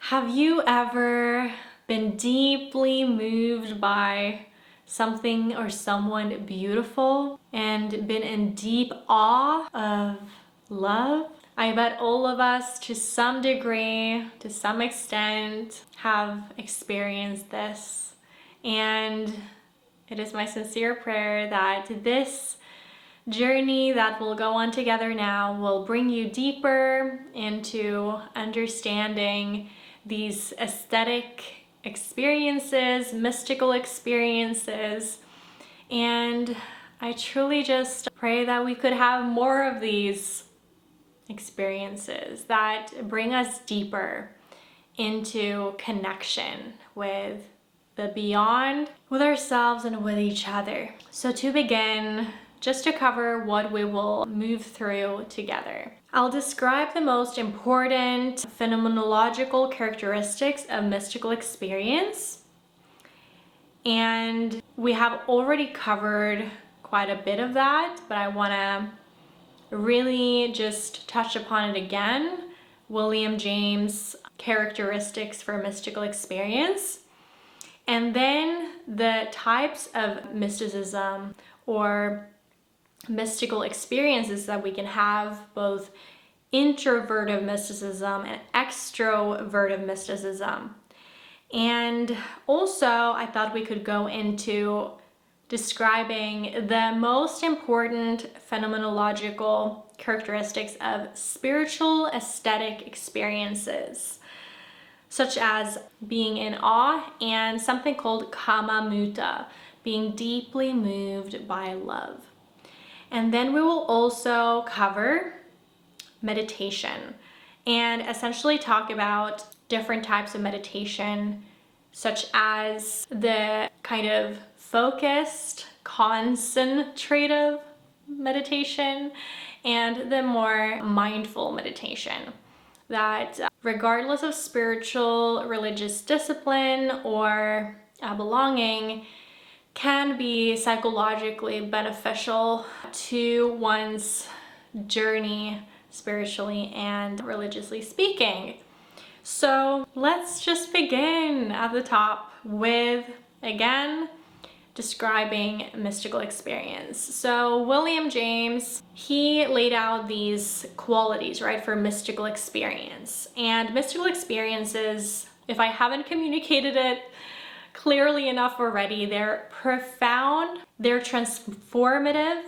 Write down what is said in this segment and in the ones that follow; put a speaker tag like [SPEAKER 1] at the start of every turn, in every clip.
[SPEAKER 1] Have you ever been deeply moved by something or someone beautiful and been in deep awe of love? I bet all of us, to some degree, to some extent, have experienced this. And it is my sincere prayer that this journey that we'll go on together now will bring you deeper into understanding these aesthetic experiences, mystical experiences, and I truly just pray that we could have more of these experiences that bring us deeper into connection with the beyond, with ourselves, and with each other. So to begin, just to cover what we will move through together, I'll describe the most important phenomenological characteristics of mystical experience. And we have already covered quite a bit of that, but I want to really just touch upon it again. William James' characteristics for mystical experience. And then the types of mysticism or mystical experiences that we can have, both introverted mysticism and extroverted mysticism. And also I thought we could go into describing the most important phenomenological characteristics of spiritual aesthetic experiences, such as being in awe and something called kama muta, being deeply moved by love. And then we will also cover meditation and essentially talk about different types of meditation, such as the kind of focused, concentrative meditation and the more mindful meditation that, regardless of spiritual, religious discipline or belonging, can be psychologically beneficial to one's journey spiritually and religiously speaking. So let's just begin at the top with, again, describing mystical experience. So William James, he laid out these qualities, right, for mystical experience. And mystical experiences, if I haven't communicated it clearly enough already, they're profound, they're transformative,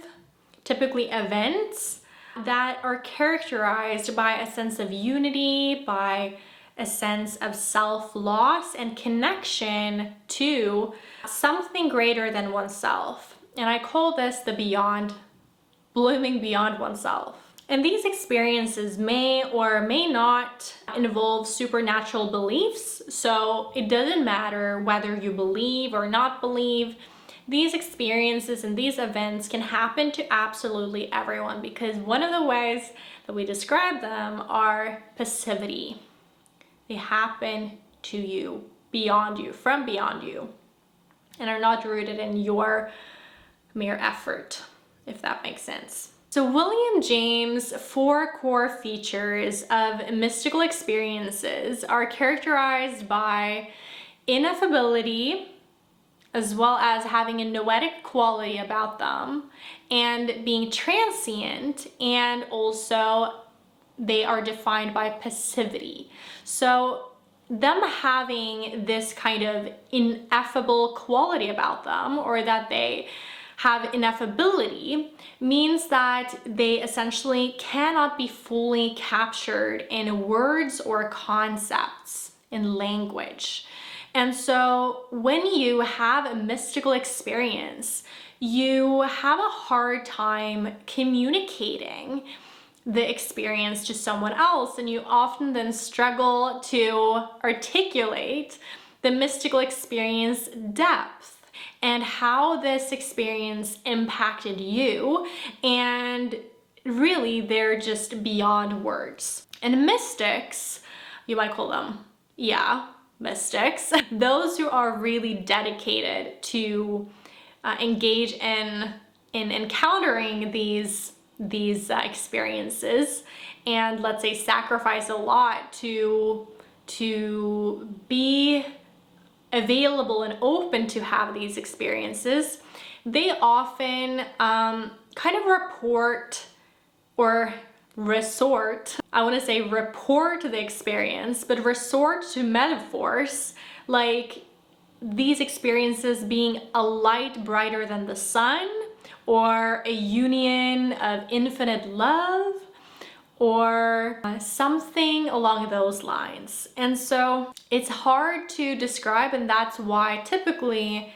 [SPEAKER 1] typically events that are characterized by a sense of unity, by a sense of self-loss and connection to something greater than oneself. And I call this the beyond, blooming beyond oneself. And these experiences may or may not involve supernatural beliefs, so it doesn't matter whether you believe or not believe. These experiences and these events can happen to absolutely everyone, because one of the ways that we describe them are passivity. They happen to you, beyond you, from beyond you, and are not rooted in your mere effort, if that makes sense. So William James' 4 core features of mystical experiences are characterized by ineffability, as well as having a noetic quality about them, and being transient, and also they are defined by passivity. So them having this kind of ineffable quality about them, or that they have ineffability, means that they essentially cannot be fully captured in words or concepts, in language. And so when you have a mystical experience, you have a hard time communicating the experience to someone else, and you often then struggle to articulate the mystical experience depth and how this experience impacted you, and really they're just beyond words. And mystics, you might call them, mystics, those who are really dedicated to engage in encountering these experiences, and let's say sacrifice a lot to to be available and open to have these experiences, they often kind of report or resort, I want to say report the experience, but resort to metaphors like these experiences being a light brighter than the sun, or a union of infinite love, or something along those lines. And so it's hard to describe, and that's why typically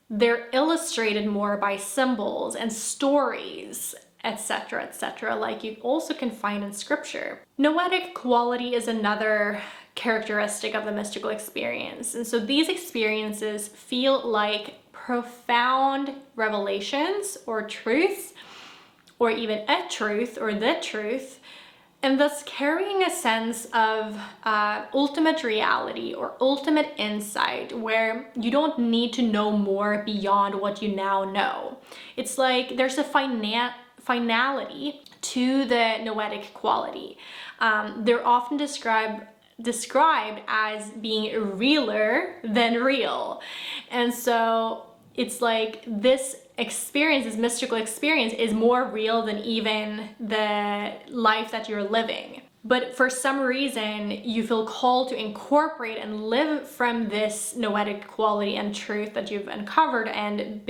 [SPEAKER 1] they're illustrated more by symbols and stories, etc., etc., like you also can find in scripture. Noetic quality is another characteristic of the mystical experience. And so these experiences feel like profound revelations or truths, or even a truth or the truth, and thus carrying a sense of ultimate reality or ultimate insight, where you don't need to know more beyond what you now know. It's like there's a finality to the noetic quality. They're often described as being realer than real. And so it's like this experience, this mystical experience, is more real than even the life that you're living. But for some reason, you feel called to incorporate and live from this noetic quality and truth that you've uncovered and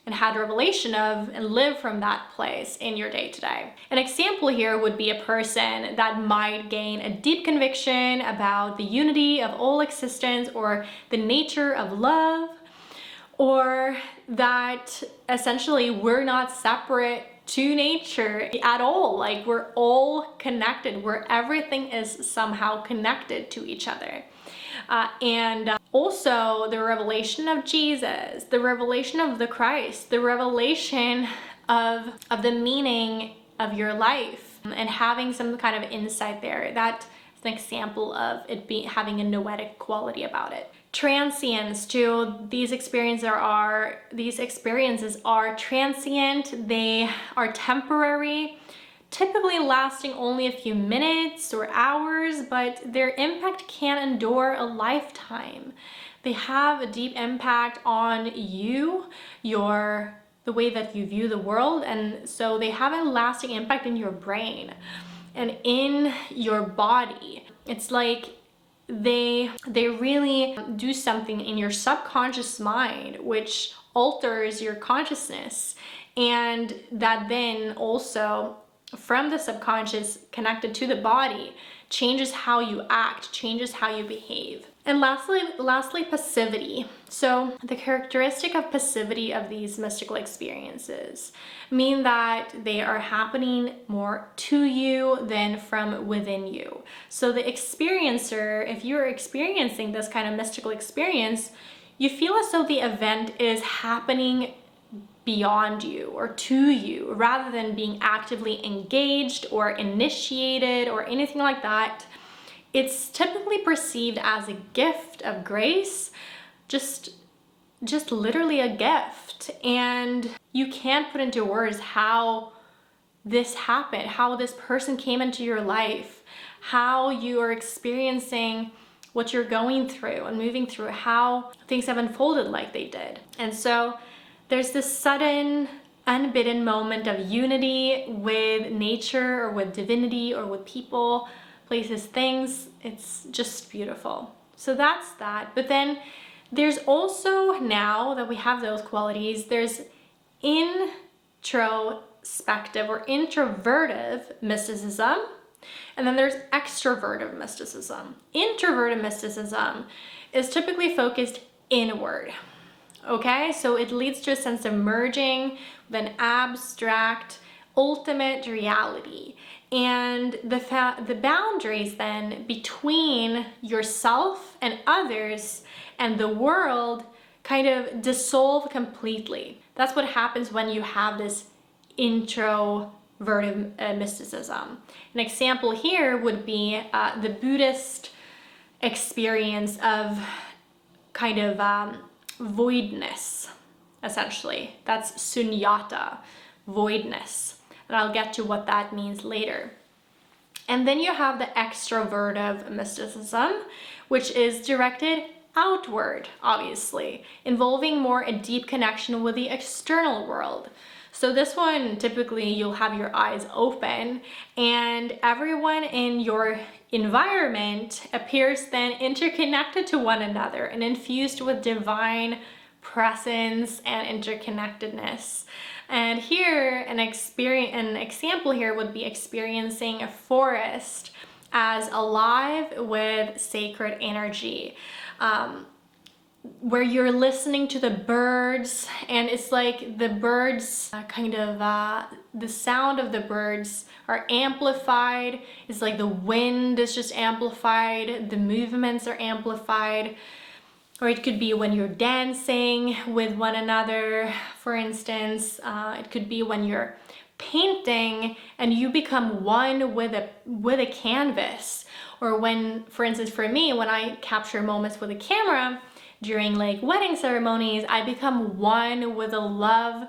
[SPEAKER 1] had revelation of, and live from that place in your day-to-day. An example here would be a person that might gain a deep conviction about the unity of all existence, or the nature of love, or that essentially we're not separate to nature at all. Like we're all connected, where everything is somehow connected to each other. And also the revelation of Jesus, the revelation of the Christ, the revelation of the meaning of your life, and having some kind of insight there. That's an example of it having a noetic quality about it. Transience too. These experiences are transient. They are temporary, typically lasting only a few minutes or hours, but their impact can endure a lifetime. They have a deep impact on you, the way that you view the world, and so they have a lasting impact in your brain and in your body. It's like they really do something in your subconscious mind, which alters your consciousness, and that then also from the subconscious connected to the body changes how you act, changes how you behave. And lastly, passivity. So the characteristic of passivity of these mystical experiences mean that they are happening more to you than from within you. So the experiencer, if you're experiencing this kind of mystical experience, you feel as though the event is happening beyond you or to you, rather than being actively engaged or initiated or anything like that. It's typically perceived as a gift of grace, just literally a gift. And you can't put into words how this happened, how this person came into your life, how you are experiencing what you're going through and moving through, how things have unfolded like they did. And so there's this sudden, unbidden moment of unity with nature or with divinity or with people, places, things. It's just beautiful. So that's that. But then there's also, now that we have those qualities, there's introspective or introvertive mysticism, and then there's extrovertive mysticism. Introverted mysticism is typically focused inward. Okay, so it leads to a sense of merging with an abstract, ultimate reality. And the boundaries then between yourself and others and the world kind of dissolve completely. That's what happens when you have this introverted mysticism. An example here would be the Buddhist experience of kind of voidness, essentially. That's sunyata, voidness. And I'll get to what that means later. And then you have the extrovertive mysticism, which is directed outward, obviously, involving more a deep connection with the external world. So this one, typically you'll have your eyes open and everyone in your environment appears then interconnected to one another and infused with divine presence and interconnectedness. And here, an example here would be experiencing a forest as alive with sacred energy, where you're listening to the birds, and it's like the birds the sound of the birds are amplified. It's like the wind is just amplified, the movements are amplified. Or it could be when you're dancing with one another, for instance. It could be when you're painting and you become one with a canvas. Or when, for instance, for me, when I capture moments with a camera during like wedding ceremonies, I become one with the love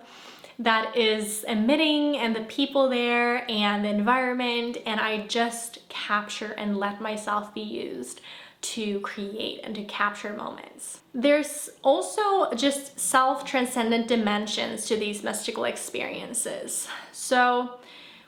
[SPEAKER 1] that is emitting and the people there and the environment, and I just capture and let myself be used to create and to capture moments. There's also just self-transcendent dimensions to these mystical experiences. So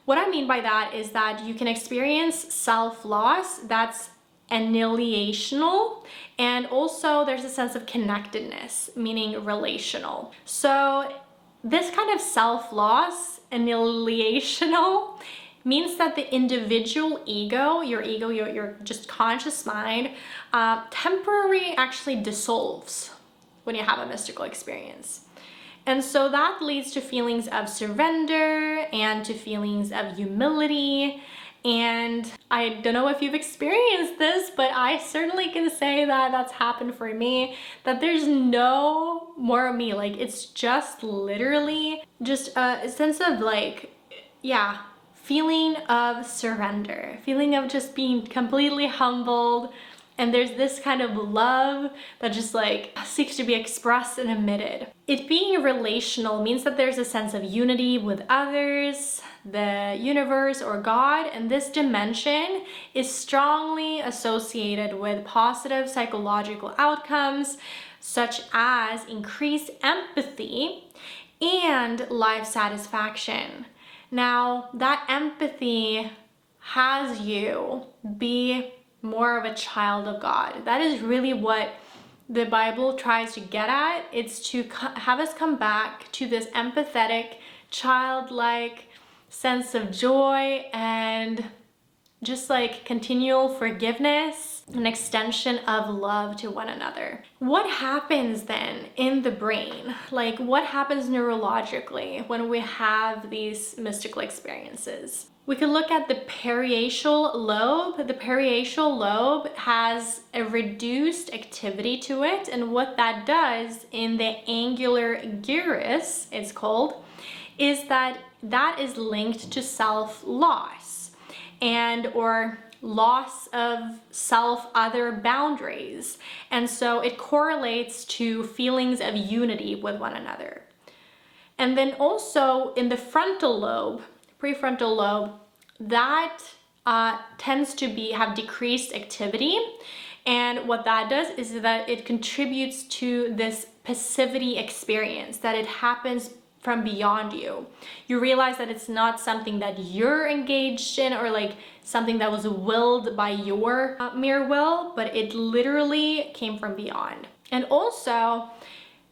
[SPEAKER 1] what I mean by that is that you can experience self-loss that's annihilational, and also there's a sense of connectedness, meaning relational. So this kind of self-loss, annihilational, means that the individual ego, your just conscious mind, temporarily actually dissolves when you have a mystical experience. And so that leads to feelings of surrender and to feelings of humility. And I don't know if you've experienced this, but I certainly can say that that's happened for me, that there's no more of me. Like, it's just literally just a sense of like, yeah, feeling of surrender, feeling of just being completely humbled. And there's this kind of love that just like seeks to be expressed and emitted. It being relational means that there's a sense of unity with others, the universe, or God, and this dimension is strongly associated with positive psychological outcomes such as increased empathy and life satisfaction. Now, that empathy has you be more of a child of God. That is really what the Bible tries to get at. It's to have us come back to this empathetic, childlike sense of joy and just like continual forgiveness, an extension of love to one another. What happens then in the brain? Like, what happens neurologically when we have these mystical experiences? We can look at the parietal lobe. The parietal lobe has a reduced activity to it, and what that does in the angular gyrus, it's called, is that is linked to self-loss and or loss of self-other boundaries. And so it correlates to feelings of unity with one another. And then also in the frontal lobe, prefrontal lobe, that tends to have decreased activity. And what that does is that it contributes to this passivity experience, that it happens from beyond you. You realize that it's not something that you're engaged in or like something that was willed by your mere will, but it literally came from beyond. And also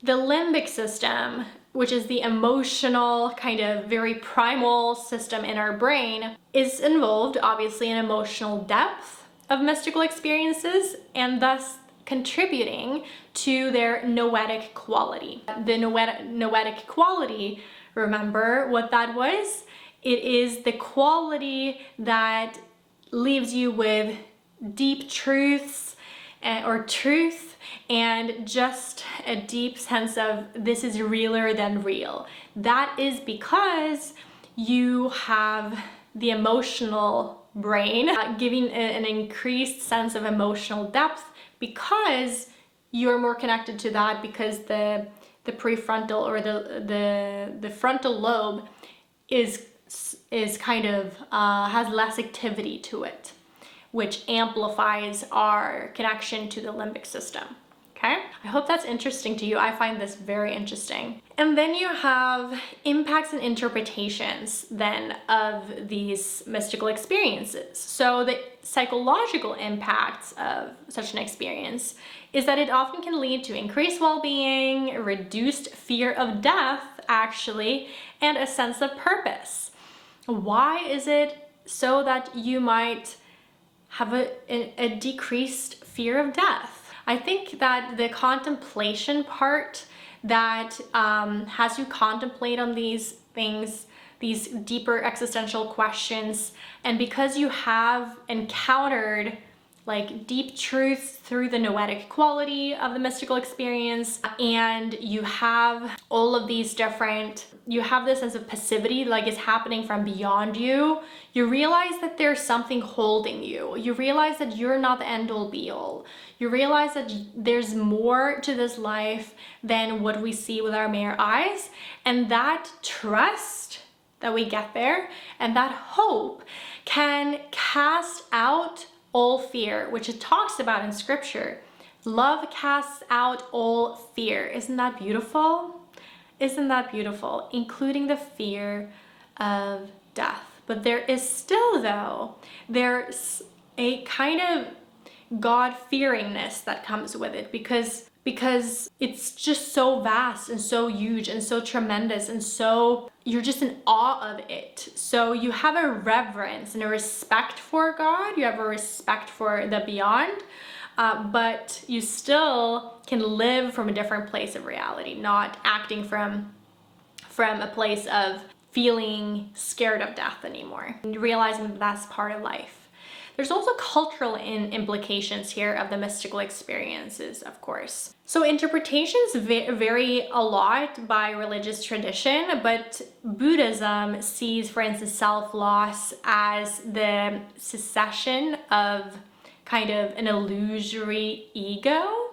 [SPEAKER 1] the limbic system, which is the emotional kind of very primal system in our brain, is involved obviously in emotional depth of mystical experiences and thus contributing to their noetic quality. The noetic quality, remember what that was? It is the quality that leaves you with deep truths or truth and just a deep sense of this is realer than real. That is because you have the emotional brain giving an increased sense of emotional depth, because you're more connected to that, because the prefrontal or the frontal lobe is is kind of has less activity to it, which amplifies our connection to the limbic system. Okay, I hope that's interesting to you. I find this very interesting. And then you have impacts and interpretations then of these mystical experiences. So the psychological impacts of such an experience is that it often can lead to increased well-being, reduced fear of death, actually, and a sense of purpose. Why is it so that you might have a decreased fear of death? I think that the contemplation part that has you contemplate on these things, these deeper existential questions, and because you have encountered like deep truths through the noetic quality of the mystical experience, and you have all of these different, you have this sense of passivity, like it's happening from beyond you. You realize that there's something holding you. You realize that you're not the end all be all. You realize that there's more to this life than what we see with our mere eyes. And that trust that we get there and that hope can cast out all fear, which it talks about in scripture. Love casts out all fear. Isn't that beautiful? Isn't that beautiful? Including the fear of death. But there is still, though, there's a kind of God-fearingness that comes with it because it's just so vast and so huge and so tremendous, and so you're just in awe of it. So you have a reverence and a respect for God, you have a respect for the beyond, but you still can live from a different place of reality, not acting from a place of feeling scared of death anymore, and realizing that that's part of life. There's also cultural implications here of the mystical experiences, of course. So interpretations vary a lot by religious tradition, but Buddhism sees, for instance, self-loss as the cessation of kind of an illusory ego,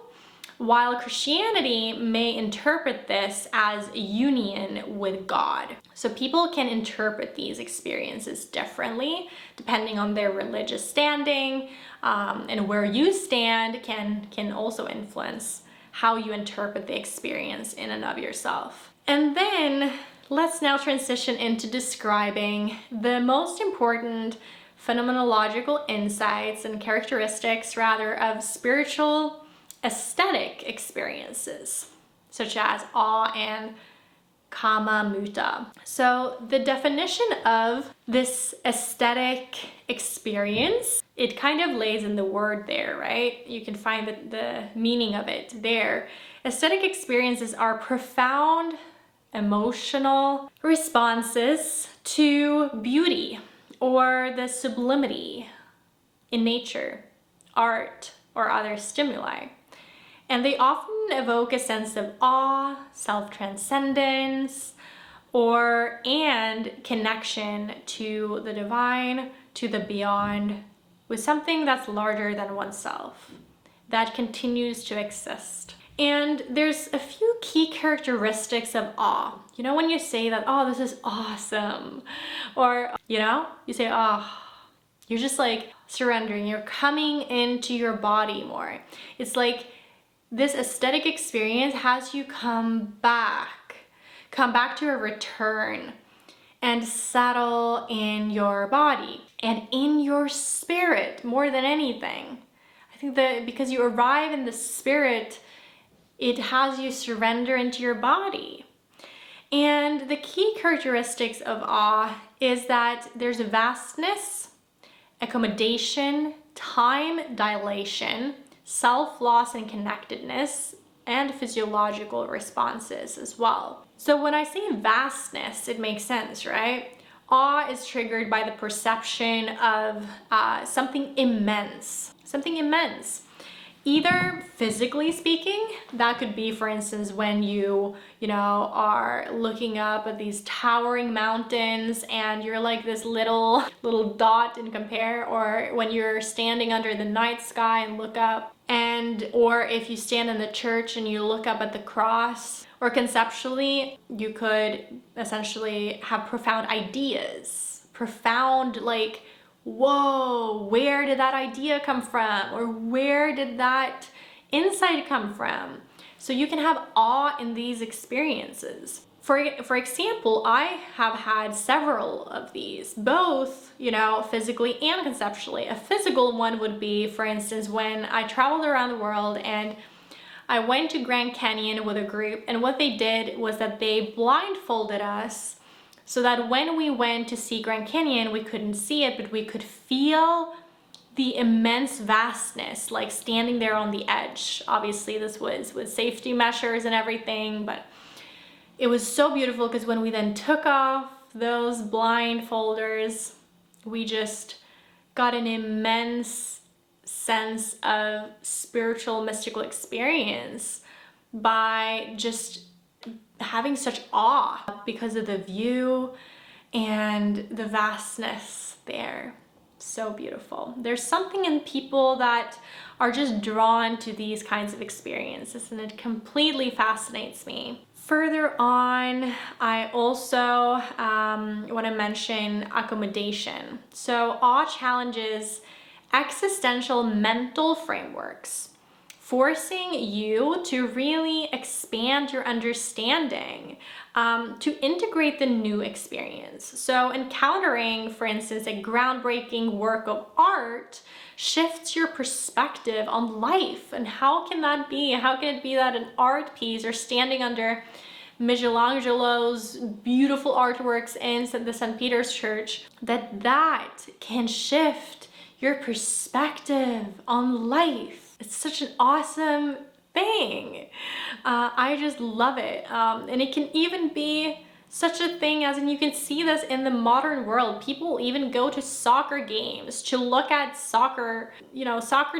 [SPEAKER 1] while Christianity may interpret this as a union with God. So people can interpret these experiences differently depending on their religious standing, and where you stand can also influence how you interpret the experience in and of yourself. And then let's now transition into describing the most important phenomenological insights and characteristics, rather, of spiritual aesthetic experiences, such as awe and kama muta. So the definition of this aesthetic experience, it kind of lays in the word there, right? You can find the meaning of it there. Aesthetic experiences are profound emotional responses to beauty or the sublimity in nature, art, or other stimuli. And they often evoke a sense of awe, self-transcendence, and connection to the divine, to the beyond, with something that's larger than oneself, that continues to exist. And there's a few key characteristics of awe. You know, when you say that, oh, this is awesome, or, you know, you say, oh, you're just like surrendering, you're coming into your body more. It's like this aesthetic experience has you come back to a return and settle in your body and in your spirit more than anything. I think that because you arrive in the spirit, it has you surrender into your body. And the key characteristics of awe is that there's vastness, accommodation, time dilation, self-loss and connectedness, and physiological responses as well. So when I say vastness, it makes sense, right? Awe is triggered by the perception of something immense. Either physically speaking, that could be, for instance, when you are looking up at these towering mountains and you're like this little dot in compare, or when you're standing under the night sky and look up And or if you stand in the church and you look up at the cross, or conceptually, you could essentially have profound ideas, profound, like, whoa, where did that idea come from? Or where did that insight come from? So you can have awe in these experiences. For example, I have had several of these, both, physically and conceptually. A physical one would be, for instance, when I traveled around the world and I went to Grand Canyon with a group, and what they did was that they blindfolded us so that when we went to see Grand Canyon, we couldn't see it, but we could feel the immense vastness, like standing there on the edge. Obviously, this was with safety measures and everything, but it was so beautiful because when we then took off those blindfolders, we just got an immense sense of spiritual, mystical experience by just having such awe because of the view and the vastness there. So beautiful. There's something in people that are just drawn to these kinds of experiences, and it completely fascinates me. Further on, I also want to mention accommodation. So awe challenges existential mental frameworks, forcing you to really expand your understanding, to integrate the new experience. So encountering, for instance, a groundbreaking work of art shifts your perspective on life. And how can that be? How can it be that an art piece, or standing under Michelangelo's beautiful artworks in the St. Peter's Church, that can shift your perspective on life? It's such an awesome thing. I just love it. And it can even be such a thing as, and you can see this in the modern world. People even go to soccer games to look at soccer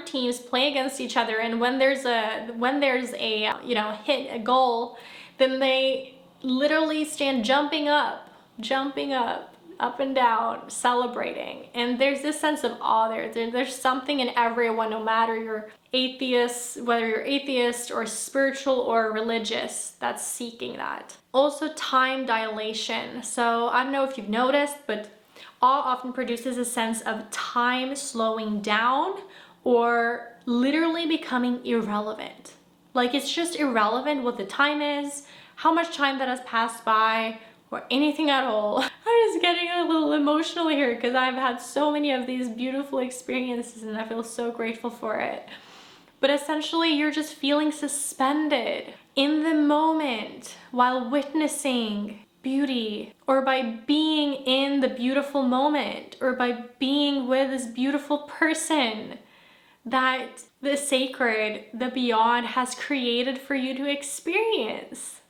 [SPEAKER 1] teams play against each other. And when there's a hit, a goal, then they literally stand jumping up and down, celebrating. And there's this sense of awe there. There's something in everyone, no matter you're atheist, whether you're atheist or spiritual or religious, that's seeking that. Also, time dilation. So I don't know if you've noticed, but awe often produces a sense of time slowing down or literally becoming irrelevant. Like, it's just irrelevant what the time is, how much time that has passed by, or anything at all. I'm just getting a little emotional here because I've had so many of these beautiful experiences and I feel so grateful for it. But essentially, you're just feeling suspended in the moment while witnessing beauty, or by being in the beautiful moment, or by being with this beautiful person that the sacred, the beyond, has created for you to experience.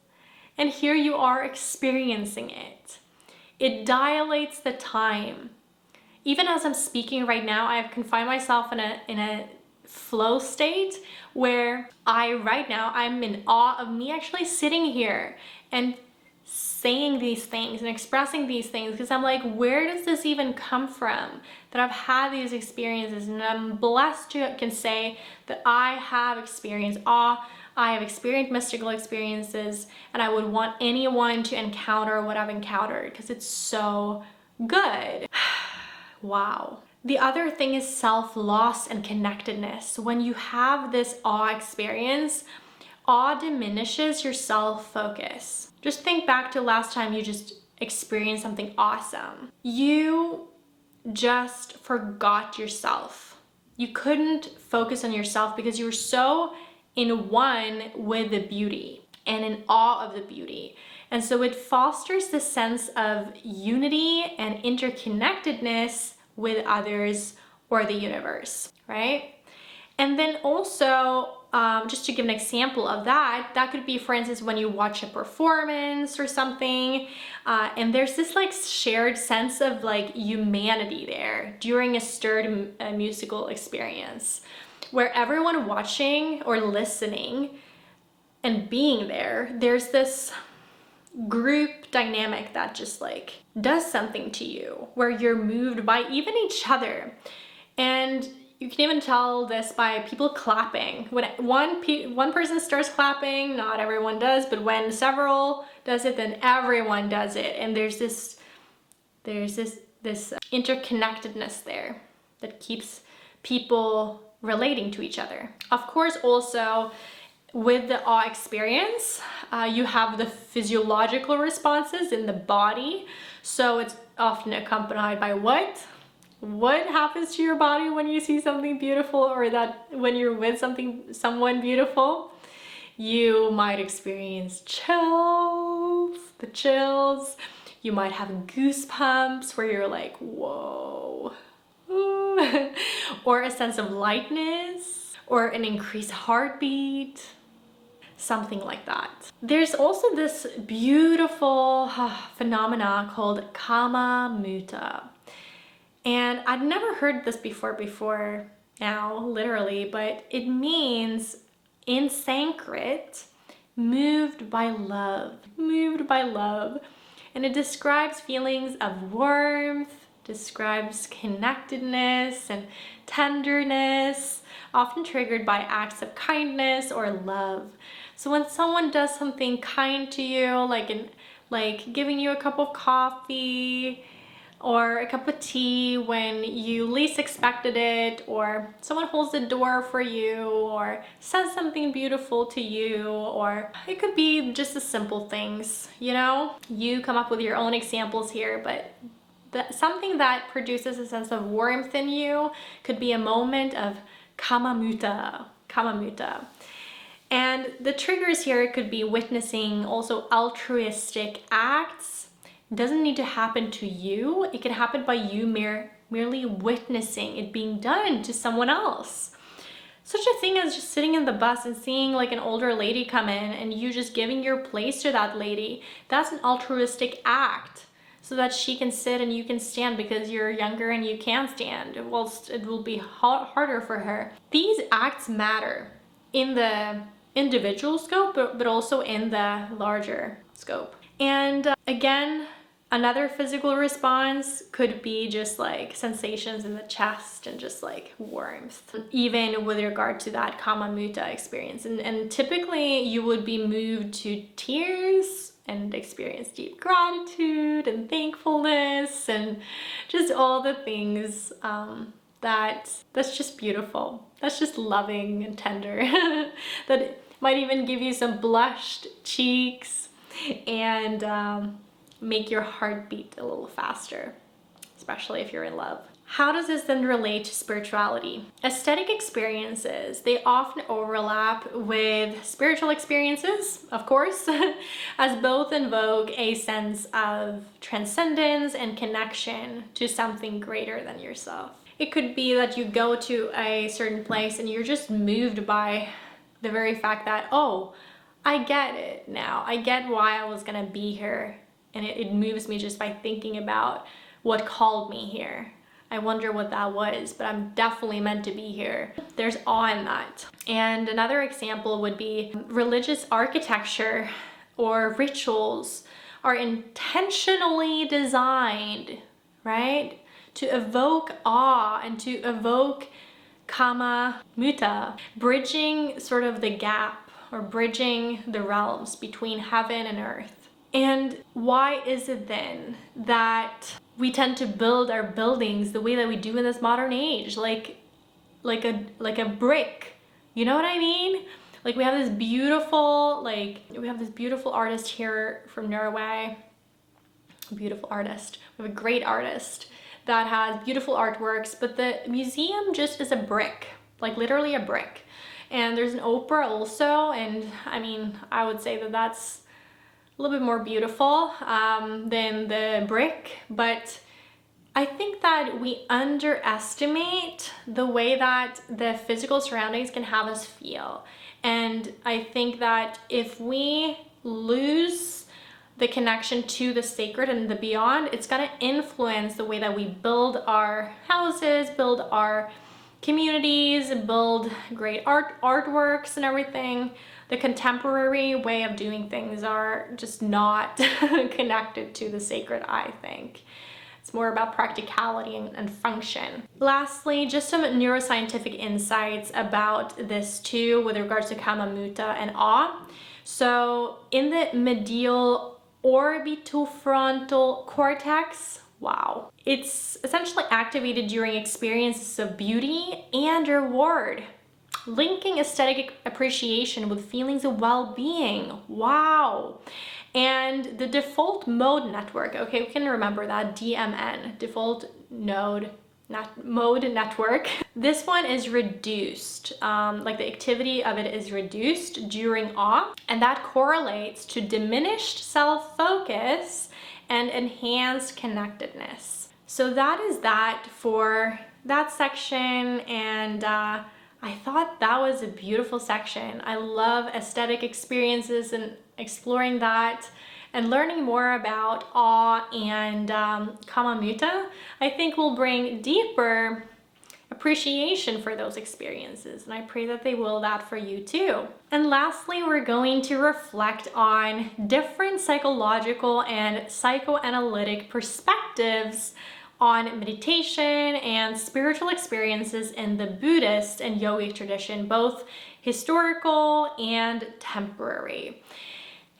[SPEAKER 1] And here you are experiencing it. It dilates the time. Even as I'm speaking right now, I have confined myself in a flow state where I'm in awe of me actually sitting here and saying these things and expressing these things, because I'm like, where does this even come from? That I've had these experiences, and I'm blessed to can say that I have experienced awe, I have experienced mystical experiences, and I would want anyone to encounter what I've encountered because it's so good. Wow. The other thing is self-loss and connectedness. When you have this awe experience, awe diminishes your self-focus. Just think back to last time you just experienced something awesome. You just forgot yourself. You couldn't focus on yourself because you were so in one with the beauty and in awe of the beauty. And so it fosters this sense of unity and interconnectedness with others or the universe, right? And then also, just to give an example of that could be, for instance, when you watch a performance or something, and there's this like shared sense of like humanity there during a stirred musical experience, where everyone watching or listening and being there's this group dynamic that just like does something to you, where you're moved by even each other. And You can even tell this by people clapping. When one person starts clapping, not everyone does, but when several does it, then everyone does it. And there's this interconnectedness there that keeps people relating to each other. Of course, also with the awe experience, you have the physiological responses in the body. So it's often accompanied by what? What happens to your body when you see something beautiful, or that when you're with someone beautiful? You might experience chills, the chills. You might have goosebumps where you're like, whoa. Or a sense of lightness, or an increased heartbeat, something like that. There's also this beautiful phenomena called kama muta. And I'd never heard this before now, literally, but it means in Sanskrit, moved by love, And it describes feelings of warmth, describes connectedness and tenderness, often triggered by acts of kindness or love. So when someone does something kind to you, like giving you a cup of coffee, or a cup of tea when you least expected it, or someone holds the door for you, or says something beautiful to you, or it could be just the simple things, you know? You come up with your own examples here, but something that produces a sense of warmth in you could be a moment of kama muta. And the triggers here could be witnessing also altruistic acts. It doesn't need to happen to you. It can happen by you merely witnessing it being done to someone else. Such a thing as just sitting in the bus and seeing like an older lady come in and you just giving your place to that lady. That's an altruistic act so that she can sit and you can stand because you're younger and you can stand. Whilst it will be harder for her. These acts matter in the individual scope, but also in the larger scope. And again, another physical response could be just like sensations in the chest and just like warmth, even with regard to that kama muta experience. And typically you would be moved to tears and experience deep gratitude and thankfulness and just all the things that's just beautiful. That's just loving and tender. That might even give you some blushed cheeks and make your heart beat a little faster, especially if you're in love. How does this then relate to spirituality? Aesthetic experiences, they often overlap with spiritual experiences, of course, as both invoke a sense of transcendence and connection to something greater than yourself. It could be that you go to a certain place and you're just moved by the very fact that, oh, I get it now. I get why I was gonna be here. And it moves me just by thinking about what called me here. I wonder what that was, but I'm definitely meant to be here. There's awe in that. And another example would be religious architecture or rituals are intentionally designed, right? To evoke awe and to evoke kama muta, bridging sort of the gap or bridging the realms between heaven and earth. And why is it then that we tend to build our buildings the way that we do in this modern age, like a brick? You know what I mean? Like we have this beautiful artist here from Norway. A beautiful artist. We have a great artist that has beautiful artworks, but the museum just is a brick, like literally a brick. And there's an opera also, and I mean, I would say that that's a little bit more beautiful than the brick, but I think that we underestimate the way that the physical surroundings can have us feel. And I think that if we lose the connection to the sacred and the beyond, it's going to influence the way that we build our houses, build our communities, build great artworks and everything. The contemporary way of doing things are just not connected to the sacred, I think. It's more about practicality and function. Lastly, just some neuroscientific insights about this too with regards to kama, muta, and awe. So in the medial orbitofrontal cortex, wow, it's essentially activated during experiences of beauty and reward, linking aesthetic appreciation with feelings of well-being. Wow. And the default mode network, okay, we can remember that, DMN, default mode network. This one is reduced, like the activity of it is reduced during awe, and that correlates to diminished self-focus and enhanced connectedness. So that is that for that section, and I thought that was a beautiful section. I love aesthetic experiences and exploring that and learning more about awe and kama, muta, I think will bring deeper appreciation for those experiences, and I pray that they will that for you too. And lastly, we're going to reflect on different psychological and psychoanalytic perspectives on meditation and spiritual experiences in the Buddhist and yogic tradition, both historical and temporary.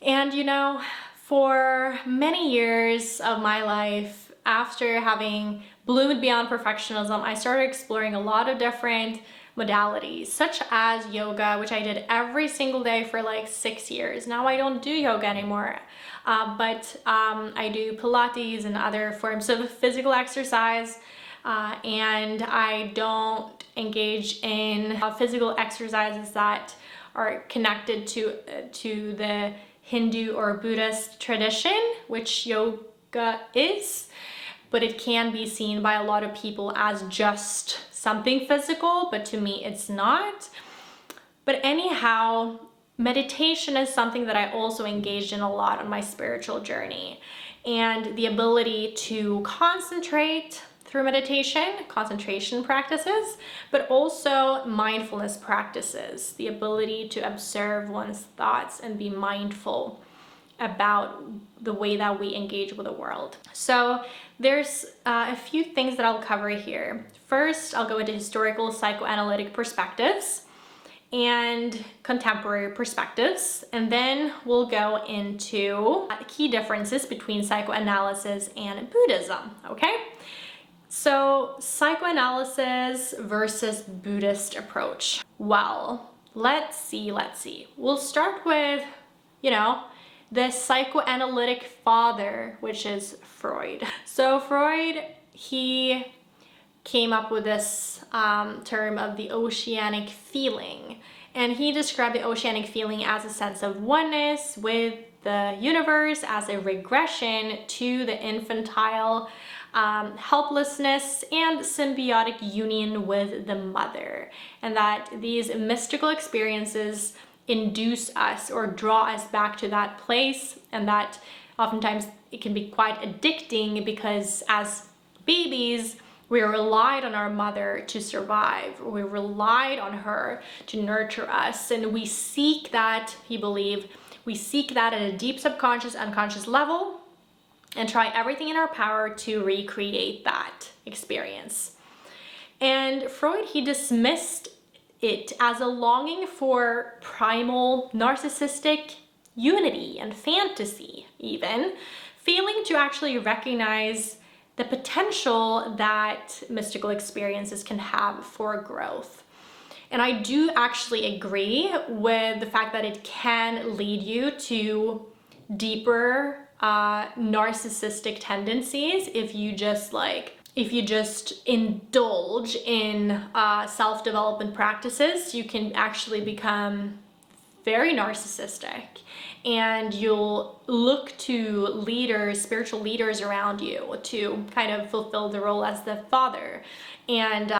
[SPEAKER 1] And you know, for many years of my life, after having bloomed beyond perfectionism, I started exploring a lot of different modalities, such as yoga, which I did every single day for like 6 years. Now I don't do yoga anymore, but I do Pilates and other forms of physical exercise, and I don't engage in physical exercises that are connected to the Hindu or Buddhist tradition, which yoga is, but it can be seen by a lot of people as just something physical, but to me it's not. But anyhow, meditation is something that I also engaged in a lot on my spiritual journey, and the ability to concentrate through meditation, concentration practices, but also mindfulness practices, the ability to observe one's thoughts and be mindful about the way that we engage with the world. So there's a few things that I'll cover here. First, I'll go into historical psychoanalytic perspectives and contemporary perspectives, and then we'll go into key differences between psychoanalysis and Buddhism, okay? So psychoanalysis versus Buddhist approach. Well, let's see. We'll start with, the psychoanalytic father, which is Freud. So Freud, he came up with this term of the oceanic feeling, and he described the oceanic feeling as a sense of oneness with the universe, as a regression to the infantile helplessness and symbiotic union with the mother, and that these mystical experiences induce us or draw us back to that place, and that oftentimes it can be quite addicting because as babies we relied on our mother to survive. We relied on her to nurture us, and we seek that, he believed, we seek that at a deep subconscious, unconscious level, and try everything in our power to recreate that experience. And Freud, he dismissed it as a longing for primal narcissistic unity and fantasy, even failing to actually recognize the potential that mystical experiences can have for growth. And I do actually agree with the fact that it can lead you to deeper narcissistic tendencies if you just indulge in self-development practices. You can actually become very narcissistic, and you'll look to leaders, spiritual leaders around you to kind of fulfill the role as the father, and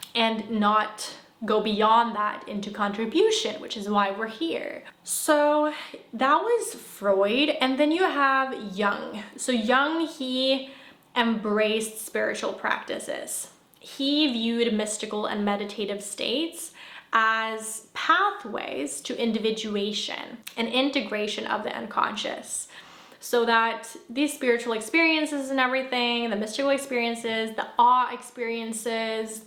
[SPEAKER 1] not go beyond that into contribution, which is why we're here. So that was Freud. And then you have Jung. So Jung, he embraced spiritual practices. He viewed mystical and meditative states as pathways to individuation and integration of the unconscious. so that these spiritual experiences and everything, the mystical experiences, the awe experiences,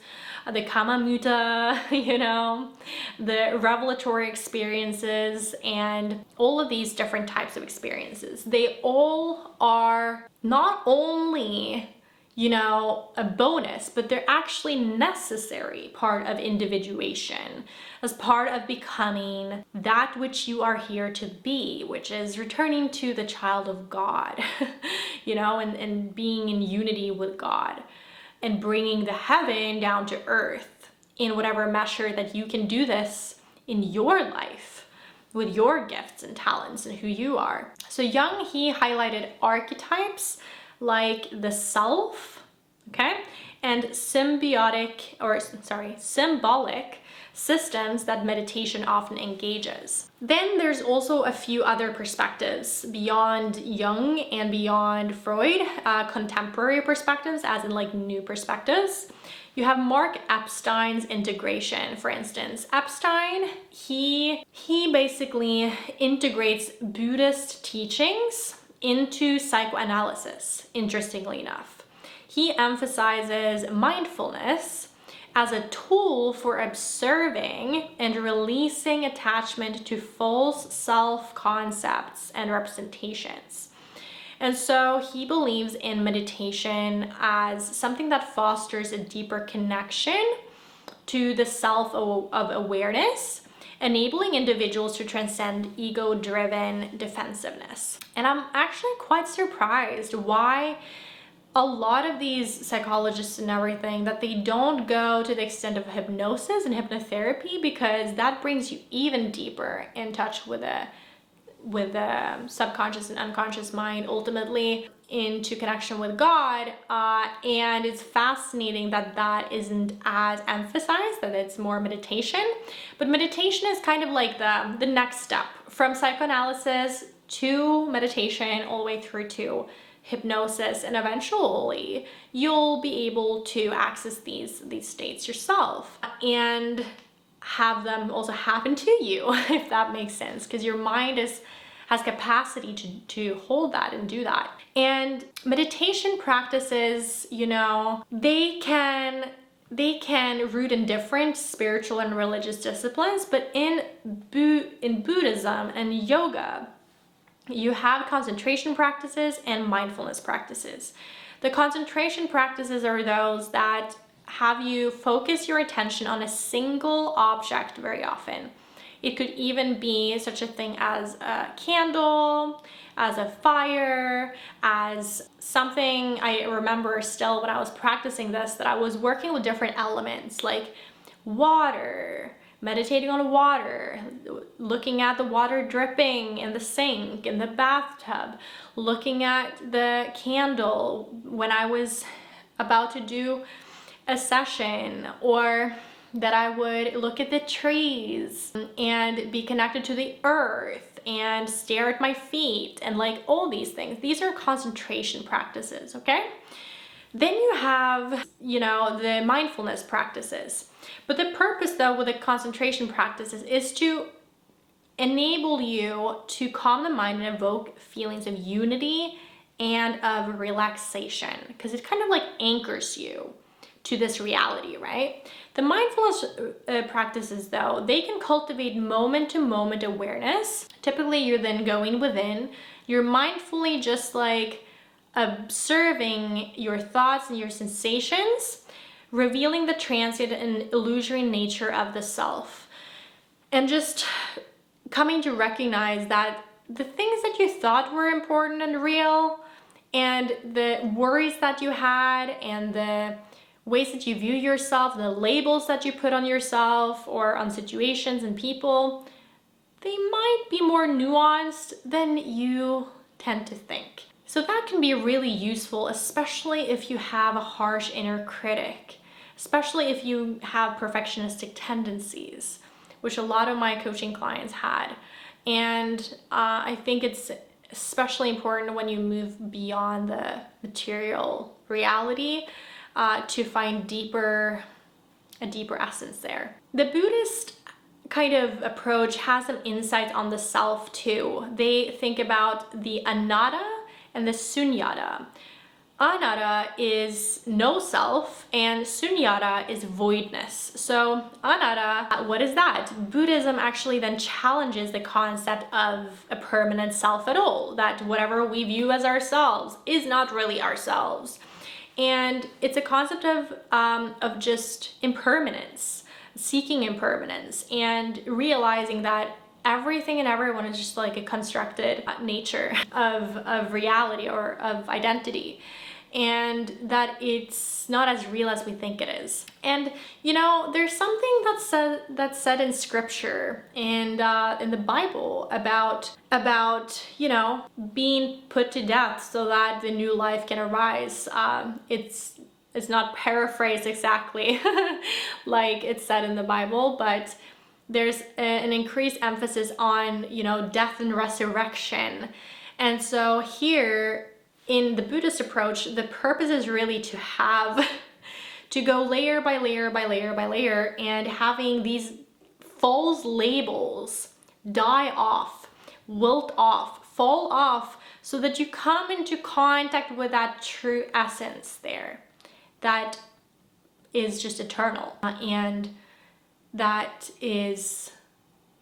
[SPEAKER 1] the kama muta, the revelatory experiences, and all of these different types of experiences, they all are not only a bonus, but they're actually necessary part of individuation, as part of becoming that which you are here to be, which is returning to the child of God, and being in unity with God, and bringing the heaven down to earth in whatever measure that you can do this in your life with your gifts and talents and who you are. So Jung, he highlighted archetypes like the self, okay, and symbolic systems that meditation often engages. Then there's also a few other perspectives beyond Jung and beyond Freud, contemporary perspectives, as in like new perspectives. You have Mark Epstein's integration, for instance. Epstein, he basically integrates Buddhist teachings into psychoanalysis, interestingly enough. He emphasizes mindfulness as a tool for observing and releasing attachment to false self-concepts and representations. And so he believes in meditation as something that fosters a deeper connection to the self of awareness, enabling individuals to transcend ego-driven defensiveness. And I'm actually quite surprised why a lot of these psychologists and everything, that they don't go to the extent of hypnosis and hypnotherapy, because that brings you even deeper in touch with the subconscious and unconscious mind, ultimately into connection with God. And it's fascinating that that isn't as emphasized, that it's more meditation. But meditation is kind of like the next step from psychoanalysis to meditation, all the way through to hypnosis, and eventually you'll be able to access these states yourself and have them also happen to you, if that makes sense, because your mind has capacity to hold that and do that. And meditation practices, they can root in different spiritual and religious disciplines, but in Buddhism and yoga, you have concentration practices and mindfulness practices. The concentration practices are those that have you focus your attention on a single object very often. It could even be such a thing as a candle, as a fire, as something. I remember still when I was practicing this, that I was working with different elements like water, meditating on water, looking at the water dripping in the sink, in the bathtub, looking at the candle when I was about to do a session, or that I would look at the trees and be connected to the earth and stare at my feet, and like all these things. These are concentration practices, okay? Then you have, the mindfulness practices. But the purpose though with the concentration practices is to enable you to calm the mind and evoke feelings of unity and of relaxation, because it kind of like anchors you to this reality, right? The mindfulness practices though, they can cultivate moment-to-moment awareness. Typically you're then going within, you're mindfully just like observing your thoughts and your sensations, revealing the transient and illusory nature of the self, and just coming to recognize that the things that you thought were important and real, and the worries that you had, and the ways that you view yourself, the labels that you put on yourself or on situations and people, they might be more nuanced than you tend to think. So that can be really useful, especially if you have a harsh inner critic, especially if you have perfectionistic tendencies, which a lot of my coaching clients had. And I think it's especially important when you move beyond the material reality to find a deeper essence there. The Buddhist kind of approach has some insights on the self too. They think about the anatta and the sunyata. Anatta is no self and sunyata is voidness. So anatta, what is that? Buddhism actually then challenges the concept of a permanent self at all, that whatever we view as ourselves is not really ourselves. And it's a concept of just impermanence, seeking impermanence, and realizing that everything and everyone is just like a constructed nature of reality or of identity, and that it's not as real as we think it is. And you know, there's something that's said in scripture and in the Bible about you know, being put to death so that the new life can arise. It's not paraphrased exactly like it's said in the Bible, but there's an increased emphasis on, you know, death and resurrection. And so here in the Buddhist approach, the purpose is really to have, to go layer by layer by layer by layer, and having these false labels die off, wilt off, fall off, so that you come into contact with that true essence there, that is just eternal. And that is,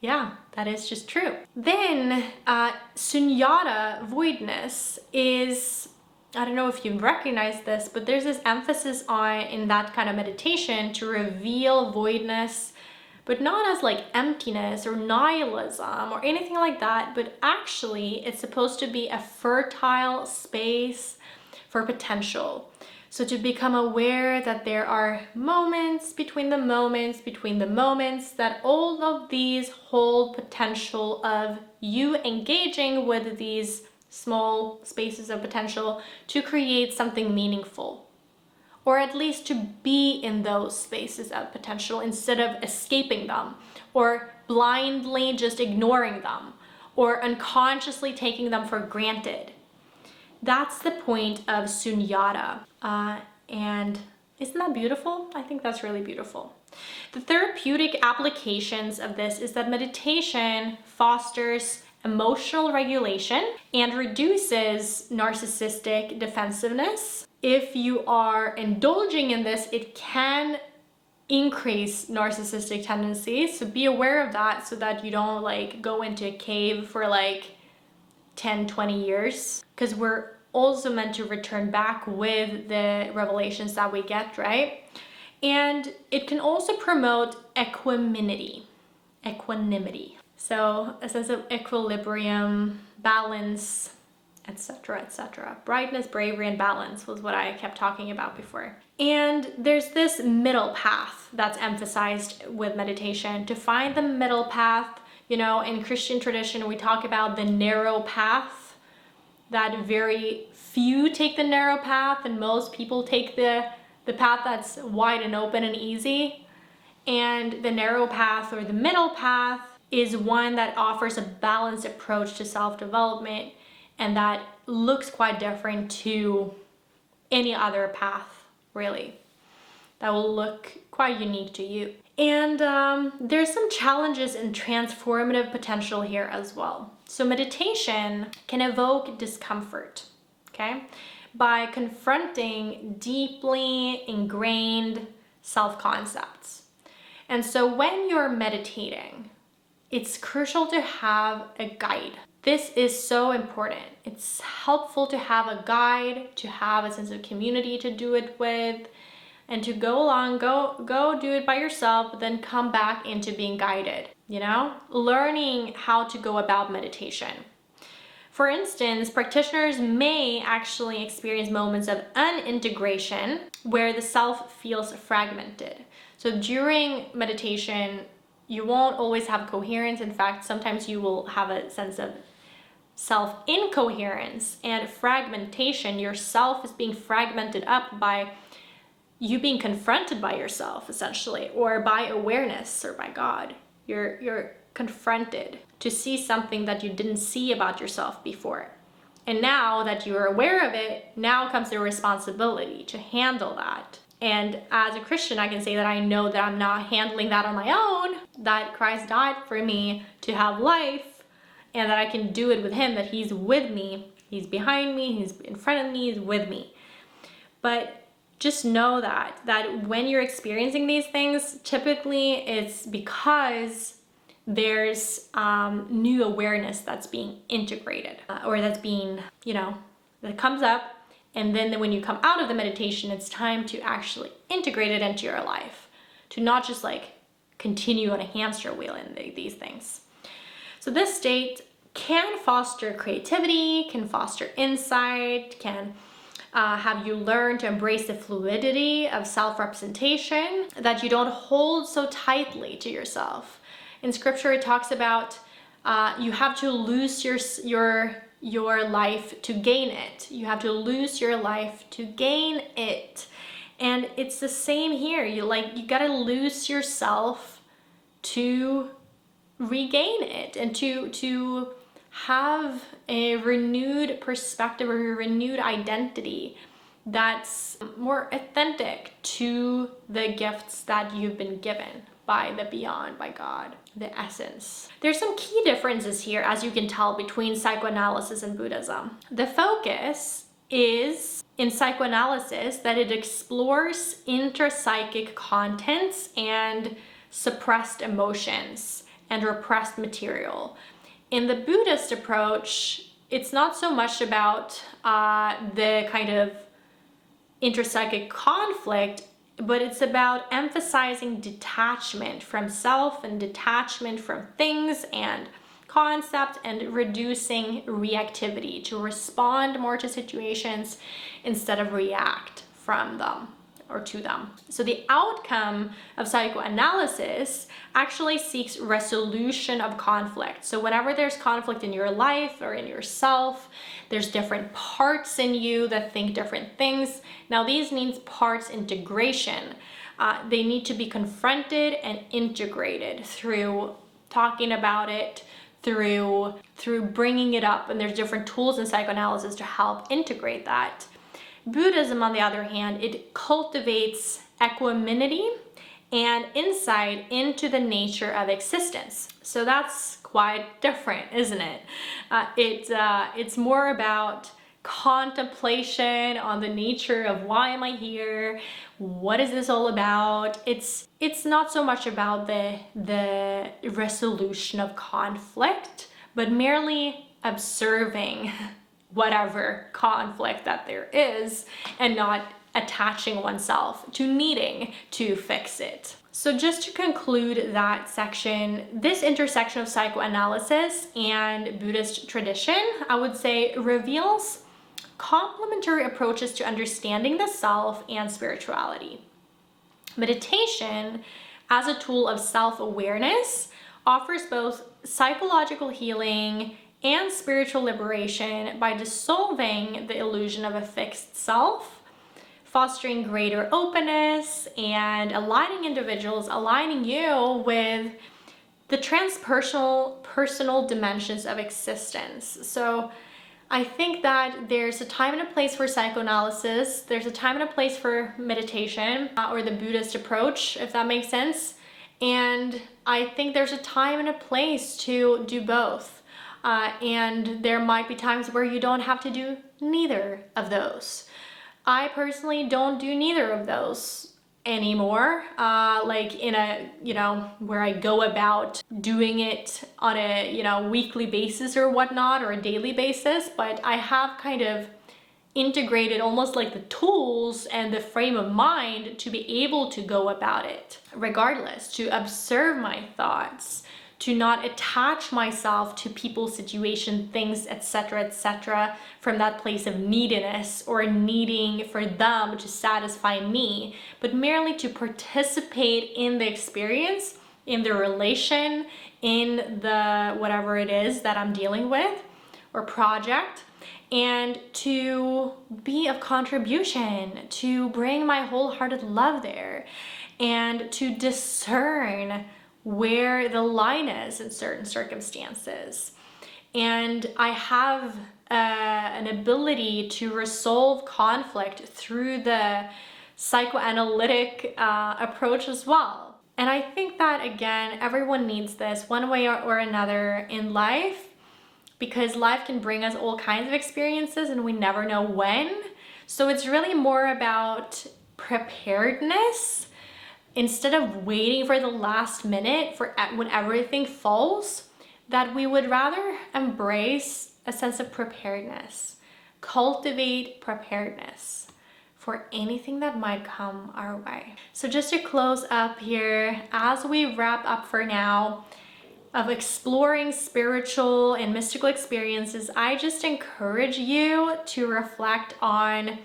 [SPEAKER 1] yeah, that is just true. Then sunyata, voidness, is, I don't know if you recognize this, but there's this emphasis on, in that kind of meditation, to reveal voidness, but not as like emptiness or nihilism or anything like that, but actually it's supposed to be a fertile space for potential. So to become aware that there are moments between the moments between the moments, that all of these hold potential of you engaging with these small spaces of potential to create something meaningful, or at least to be in those spaces of potential instead of escaping them or blindly just ignoring them or unconsciously taking them for granted. That's the point of sunyata. And isn't that beautiful? I think that's really beautiful. The therapeutic applications of this is that meditation fosters emotional regulation and reduces narcissistic defensiveness. If you are indulging in this, it can increase narcissistic tendencies. So be aware of that so that you don't like go into a cave for like 10, 20 years, because we're also meant to return back with the revelations that we get, right? And it can also promote equanimity. So a sense of equilibrium, balance, etc., etc. Brightness, bravery, and balance was what I kept talking about before. And there's this middle path that's emphasized with meditation. To find the middle path, you know, in Christian tradition, we talk about the narrow path, that very few take the narrow path and most people take the path that's wide and open and easy. And the narrow path, or the middle path, is one that offers a balanced approach to self-development, and that looks quite different to any other path, really. That will look quite unique to you. And there's some challenges in transformative potential here as well. So meditation can evoke discomfort, okay, by confronting deeply ingrained self-concepts. And so when you're meditating, it's crucial to have a guide. This is so important. It's helpful to have a guide, to have a sense of community to do it with, and to go along, go do it by yourself, but then come back into being guided, you know? Learning how to go about meditation. For instance, practitioners may actually experience moments of unintegration where the self feels fragmented. So during meditation, you won't always have coherence. In fact, sometimes you will have a sense of self-incoherence and fragmentation. Your self is being fragmented up by you being confronted by yourself, essentially, or by awareness, or by God. You're confronted to see something that you didn't see about yourself before. And now that you're aware of it, now comes the responsibility to handle that And as a Christian, I can say that I know that I'm not handling that on my own, that Christ died for me to have life, and that I can do it with him, that he's with me, he's behind me, he's in front of me, he's with me. But just know that when you're experiencing these things, typically it's because there's new awareness that's being integrated, or that's being, that comes up. And then when you come out of the meditation, it's time to actually integrate it into your life, to not just like continue on a hamster wheel in these things. So this state can foster creativity, can foster insight, can have you learn to embrace the fluidity of self-representation, that you don't hold so tightly to yourself. In scripture, it talks about you have to lose your life to gain it. You have to lose your life to gain it. And it's the same here. You gotta lose yourself to regain it, and to have a renewed perspective or a renewed identity that's more authentic to the gifts that you've been given by the beyond, by God, the essence. There's some key differences here, as you can tell, between psychoanalysis and Buddhism. The focus is in psychoanalysis that it explores intrapsychic contents and suppressed emotions and repressed material. In the Buddhist approach, it's not so much about the kind of intrapsychic conflict, but it's about emphasizing detachment from self and detachment from things and concepts, and reducing reactivity, to respond more to situations instead of react from them or to them. So the outcome of psychoanalysis actually seeks resolution of conflict. So whenever there's conflict in your life or in yourself, there's different parts in you that think different things. Now these means parts integration. They need to be confronted and integrated through talking about it, through bringing it up, and there's different tools in psychoanalysis to help integrate that. Buddhism, on the other hand, it cultivates equanimity and insight into the nature of existence. So that's quite different, isn't it? It's more about contemplation on the nature of why am I here? What is this all about? It's not so much about the resolution of conflict, but merely observing whatever conflict that there is, and not attaching oneself to needing to fix it. So just to conclude that section, this intersection of psychoanalysis and Buddhist tradition, I would say, reveals complementary approaches to understanding the self and spirituality. Meditation, as a tool of self-awareness, offers both psychological healing and spiritual liberation by dissolving the illusion of a fixed self, fostering greater openness, and aligning you with the personal dimensions of existence. So I think that there's a time and a place for psychoanalysis, there's a time and a place for meditation, or the Buddhist approach, if that makes sense. And I think there's a time and a place to do both. And there might be times where you don't have to do neither of those. I personally don't do neither of those anymore, like in a, where I go about doing it on a, weekly basis or whatnot, or a daily basis, but I have kind of integrated almost like the tools and the frame of mind to be able to go about it regardless, to observe my thoughts, to not attach myself to people, situation, things, etc., from that place of neediness or needing for them to satisfy me, but merely to participate in the experience, in the relation, in the whatever it is that I'm dealing with or project, and to be of contribution, to bring my wholehearted love there, and to discern where the line is in certain circumstances. And I have an ability to resolve conflict through the psychoanalytic approach as well. And I think that, again, everyone needs this one way or another in life, because life can bring us all kinds of experiences and we never know when. So it's really more about preparedness. Instead of waiting for the last minute for when everything falls, that we would rather embrace a sense of preparedness, cultivate preparedness for anything that might come our way. So just to close up here, as we wrap up for now of exploring spiritual and mystical experiences, I just encourage you to reflect on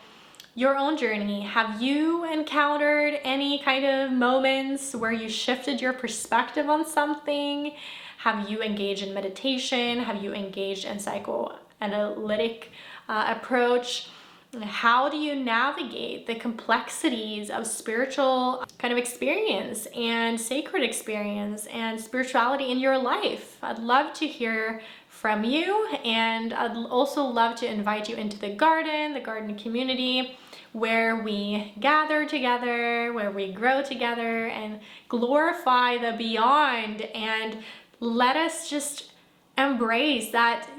[SPEAKER 1] your own journey. Have you encountered any kind of moments where you shifted your perspective on something? Have you engaged in meditation? Have you engaged in psychoanalytic approach? How do you navigate the complexities of spiritual kind of experience and sacred experience and spirituality in your life? I'd love to hear from you, and I'd also love to invite you into the garden community, where we gather together, where we grow together and glorify the beyond, and let us just embrace that,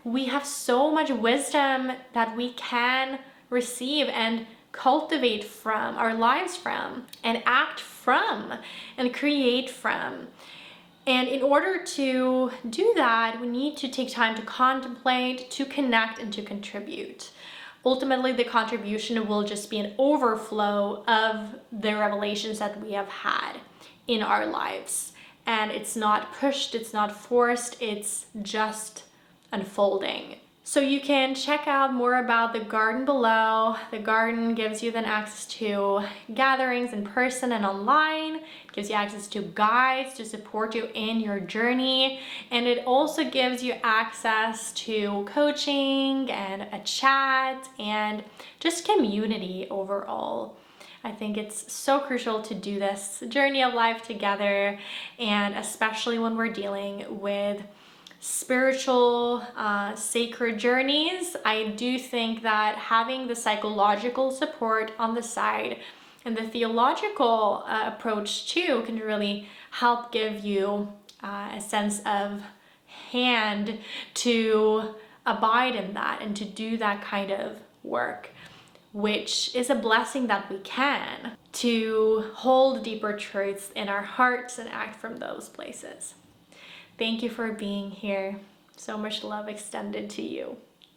[SPEAKER 1] we have so much wisdom that we can receive and cultivate from our lives from, and act from, and create from. And in order to do that, we need to take time to contemplate, to connect, and to contribute. Ultimately, the contribution will just be an overflow of the revelations that we have had in our lives. And it's not pushed, it's not forced, it's just unfolding. So you can check out more about the garden below. The garden gives you then access to gatherings in person and online. It gives you access to guides to support you in your journey. And it also gives you access to coaching and a chat and just community overall. I think it's so crucial to do this journey of life together, and especially when we're dealing with spiritual, sacred journeys. I do think that having the psychological support on the side and the theological approach too can really help give you a sense of hand to abide in that and to do that kind of work, which is a blessing that we can, to hold deeper truths in our hearts and act from those places. Thank you for being here. So much love extended to you.